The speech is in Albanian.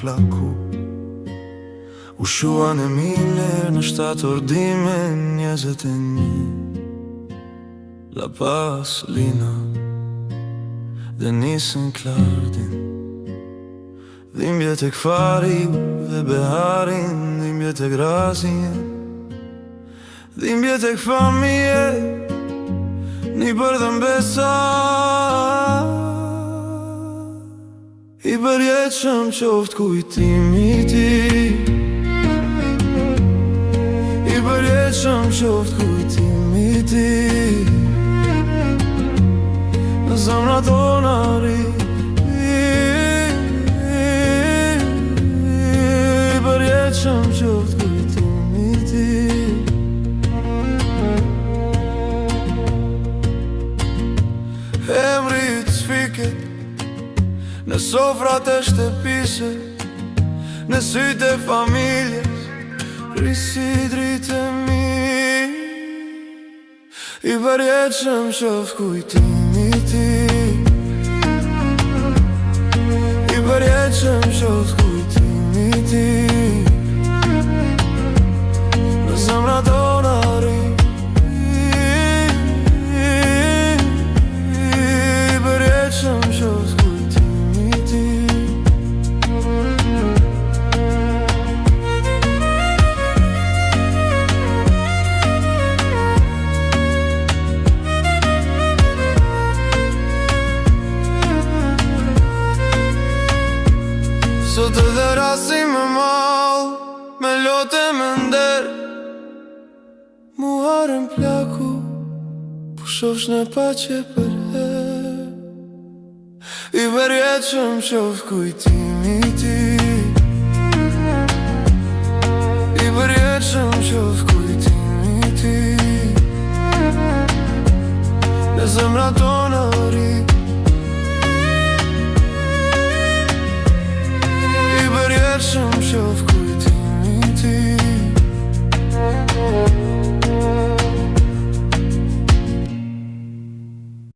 plaku. U shuan e miller në 7 ordime 21. La Paz, Lina, Denisën, Klardin. Dhimbje tek fari dhe beharin, dhimbje tek razin, dhimbje tek familje, një bërë mbesa. I përjetshëm qoftë kujtimi ti, i përjetshëm qoftë kujtimi ti, në zemrat tona ri. I përjetshëm qoftë kujtimi ti. Emri të sfiket në sofrat e shtëpisë, në sytë e familjes, risi dritë e mi. I përjetshëm qoftë kujtimi ti, i përjetshëm qoftë kujtimi ti, në zemrat tona ri. I përjetshëm qoftë kujtimi ti. Sot edhe rasi me mall, me lote me nder, mu harën plaku, po shofsh në pache për her. I përjetshëm qoftë kujtimi ti, i përjetshëm qoftë kujtimi ti, në zemrat tona ri.